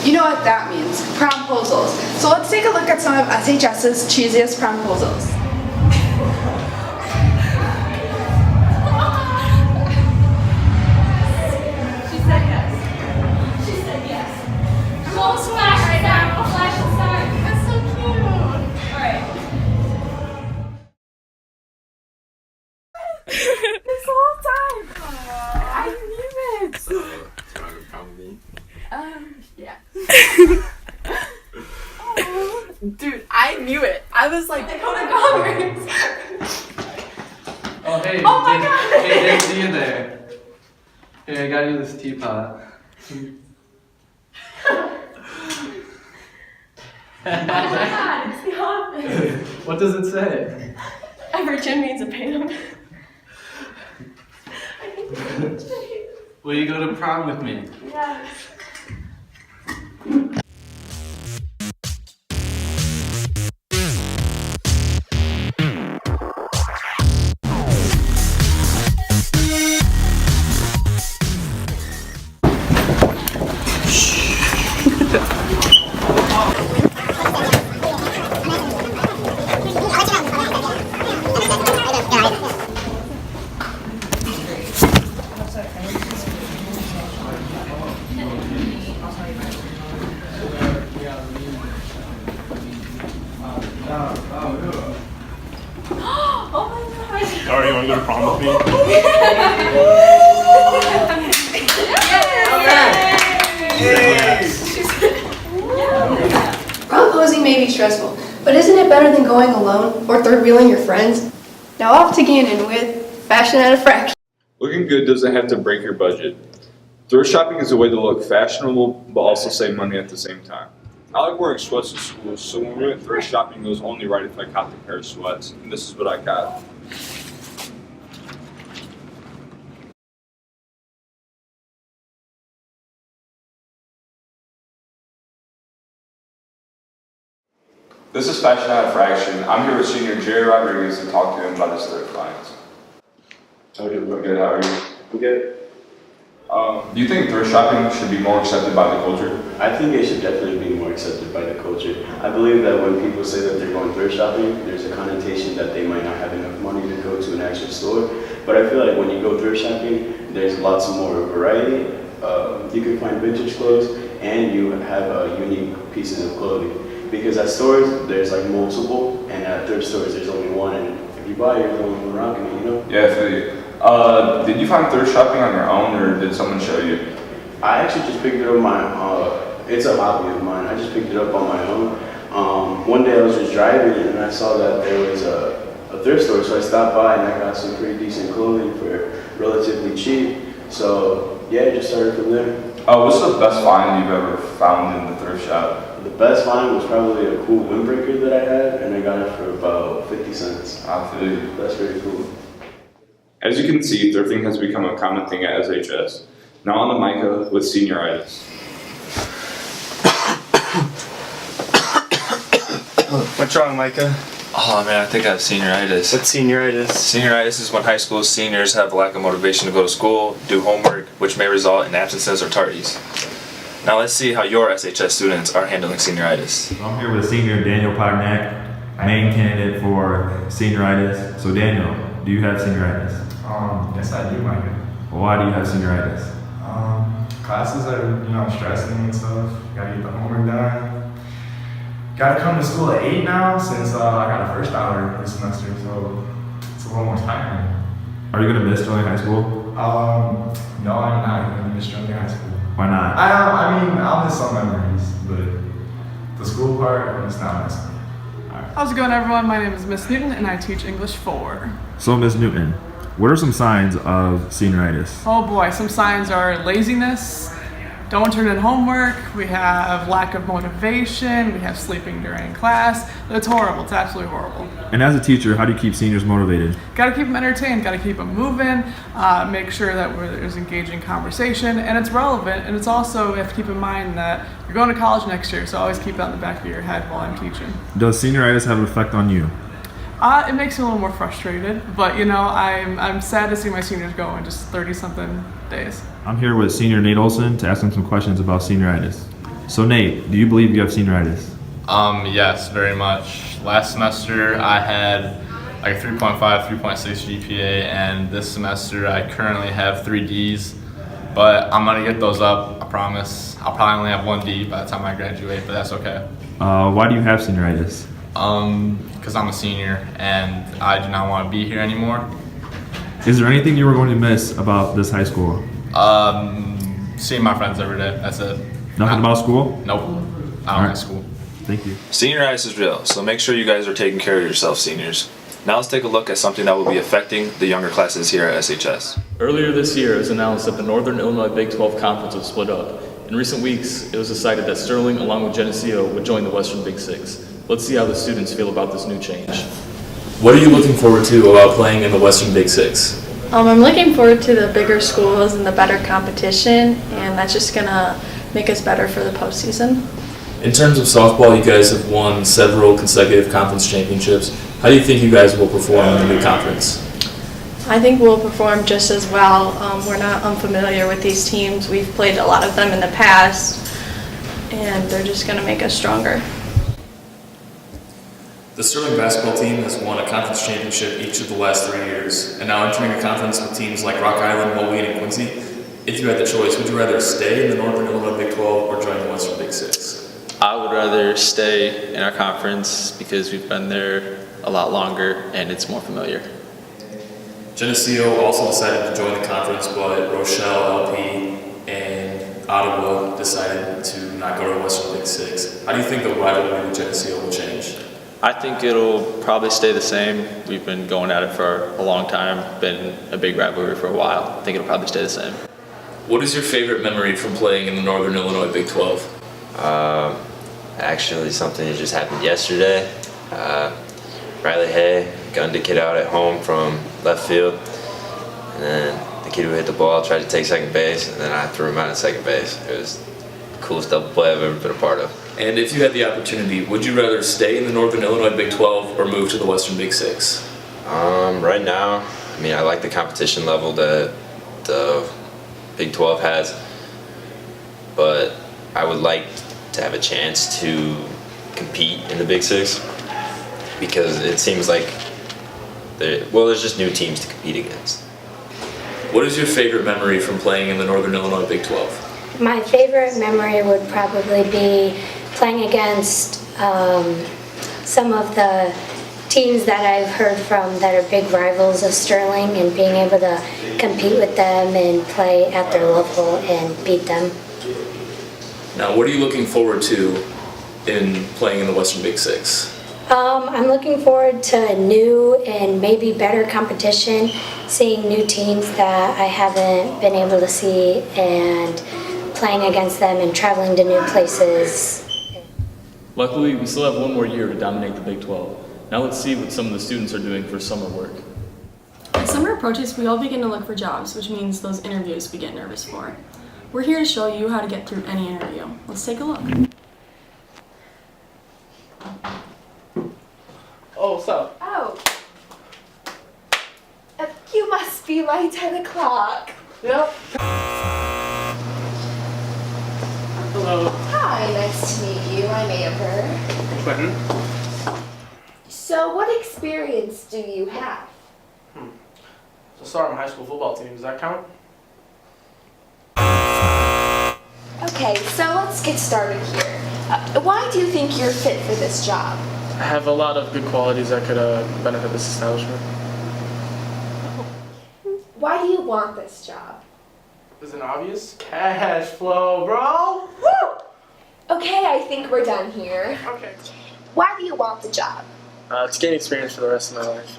You know what that means, promposals. So let's take a look at some of SHS's cheesiest promposals. She said yes. She said yes. We'll flash right now. We'll flash the start. That's so cute. Alright. This whole time. I knew it. Yeah. Oh. Dude, I knew it. I was like, Dakota Commerce. Oh, hey. Oh my God. Hey, didn't see you there. Hey, I got you this teapot. Oh my God, it's the office. What does it say? A virgin means a pam. Will you go to prom with me? Yes. Alright, you want to go to prom with me? Promposing may be stressful, but isn't it better than going alone or third wheeling your friends? Now off to Gannon with Fashion at a Fraction. Looking good doesn't have to break your budget. Thrift shopping is a way to look fashionable but also save money at the same time. I like wearing sweats to school, so when we went thrift shopping, it was only right if I copped a pair of sweats, and this is what I got. This is Fashion at a Fraction. I'm here with senior Jerry Rodriguez to talk to him about his thrift finds. Okay, we're good. How are you? I'm good. Do you think thrift shopping should be more accepted by the culture? I think it should definitely be more accepted by the culture. I believe that when people say that they're going thrift shopping, there's a connotation that they might not have enough money to go to an actual store. But I feel like when you go thrift shopping, there's lots more variety. You can find vintage clothes and you have unique pieces of clothing. Because at stores, there's like multiple, and at thrift stores, there's only one. And if you buy, you're the only one rocking it, you know? Yeah, I feel you. Did you find thrift shopping on your own, or did someone show you? I actually just picked it up it's a hobby of mine. I just picked it up on my own. One day I was just driving and I saw that there was a thrift store, so I stopped by and I got some pretty decent clothing for relatively cheap. So yeah, I just started from there. What's the best find you've ever found in the thrift shop? The best find was probably a cool windbreaker that I had, and I got it for about 50 cents. I feel you. That's pretty cool. As you can see, thrifting has become a common thing at SHS. Now on to Micah with senioritis. What's wrong, Micah? Oh man, I think I have senioritis. What's senioritis? Senioritis is when high school seniors have a lack of motivation to go to school, do homework, which may result in absences or tardies. Now let's see how your SHS students are handling senioritis. I'm here with senior Daniel Pognac, main candidate for senioritis. So Daniel, do you have senioritis? Yes, I do, Micah. Well, why do you have senioritis? Classes are, stressing and stuff. Gotta get the homework done. Gotta come to school at 8 now since I got a first hour this semester, so it's a little more tiring. Are you gonna miss joining high school? No, I'm not gonna miss joining high school. Why not? I mean, I'll miss some memories, but the school part, it's not missing. How's it going, everyone? My name is Miss Newton, and I teach English 4. So, Miss Newton, what are some signs of senioritis? Oh boy, some signs are laziness, don't turn in homework, we have lack of motivation, we have sleeping during class. It's horrible. It's absolutely horrible. And as a teacher, how do you keep seniors motivated? Got to keep them entertained, got to keep them moving, make sure that there's engaging conversation, and it's relevant. And it's also, you have to keep in mind that you're going to college next year, so always keep that in the back of your head while I'm teaching. Does senioritis have an effect on you? It makes me a little more frustrated, but I'm sad to see my seniors go in just 30-something days. I'm here with senior Nate Olson to ask him some questions about senioritis. So Nate, do you believe you have senioritis? Yes, very much. Last semester I had like a 3.5, 3.6 GPA, and this semester I currently have 3 Ds, but I'm gonna get those up, I promise. I'll probably only have 1 D by the time I graduate, but that's okay. Why do you have senioritis? Because I'm a senior and I do not want to be here anymore. Is there anything you were going to miss about this high school? Seeing my friends every day, that's it. Nothing about school? Nope, I don't like school. Thank you. Senioritis is real, so make sure you guys are taking care of yourself, seniors. Now let's take a look at something that will be affecting the younger classes here at SHS. Earlier this year, it was announced that the Northern Illinois Big 12 Conference was split up. In recent weeks, it was decided that Sterling, along with Geneseo, would join the Western Big 6. Let's see how the students feel about this new change. What are you looking forward to about playing in the Western Big 6? I'm looking forward to the bigger schools and the better competition, and that's just going to make us better for the postseason. In terms of softball, you guys have won several consecutive conference championships. How do you think you guys will perform in the new conference? I think we'll perform just as well. We're not unfamiliar with these teams. We've played a lot of them in the past, and they're just going to make us stronger. The Sterling basketball team has won a conference championship each of the last 3 years, and now entering a conference with teams like Rock Island, Waukegan, and Quincy. If you had the choice, would you rather stay in the Northern Illinois Big 12 or join the Western Big 6? I would rather stay in our conference because we've been there a lot longer and it's more familiar. Geneseo also decided to join the conference, but Rochelle, LP, and Ottawa decided to not go to the Western Big 6. How do you think the rivalry with Geneseo will change? I think it'll probably stay the same. We've been going at it for a long time, been a big rivalry for a while. I think it'll probably stay the same. What is your favorite memory from playing in the Northern Illinois Big 12? Actually, something that just happened yesterday. Riley Hay gunned a kid out at home from left field, and then the kid who hit the ball tried to take second base, and then I threw him out at second base. It was the coolest double play I've ever been a part of. And if you had the opportunity, would you rather stay in the Northern Illinois Big 12 or move to the Western Big 6? Right now, I mean, I like the competition level that the Big 12 has, but I would like to have a chance to compete in the Big 6 because it seems like there's just new teams to compete against. What is your favorite memory from playing in the Northern Illinois Big 12? My favorite memory would probably be playing against some of the teams that I've heard from that are big rivals of Sterling and being able to compete with them and play at their level and beat them. Now, what are you looking forward to in playing in the Western Big 6? I'm looking forward to new and maybe better competition, seeing new teams that I haven't been able to see and playing against them and traveling to new places. Luckily, we still have 1 more year to dominate the Big 12. Now let's see what some of the students are doing for summer work. As summer approaches, we all begin to look for jobs, which means those interviews we get nervous for. We're here to show you how to get through any interview. Let's take a look. Oh, what's up? Oh. You must be my 10 o'clock. Yep. Hello. Hi, nice to meet you. I'm Amber. Quentin. So what experience do you have? So start on my high school football team. Does that count? Okay, so let's get started here. Why do you think you're fit for this job? I have a lot of good qualities that could benefit this establishment. Why do you want this job? Isn't it obvious? Cash flow, bro! Woo! Okay, I think we're done here. Okay. Why do you want the job? To gain experience for the rest of my life.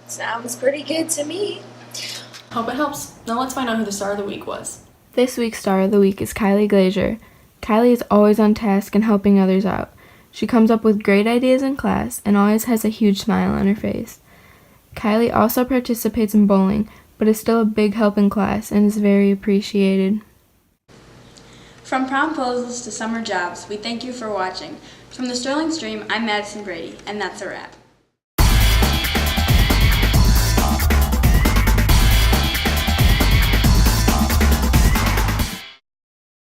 Sounds pretty good to me. Hope it helps. Now let's find out who the star of the week was. This week's star of the week is Kylie Glazier. Kylie is always on task and helping others out. She comes up with great ideas in class and always has a huge smile on her face. Kylie also participates in bowling, but is still a big help in class and is very appreciated. From promposals to summer jobs, we thank you for watching. From the Sterling Stream, I'm Madison Brady, and that's a wrap.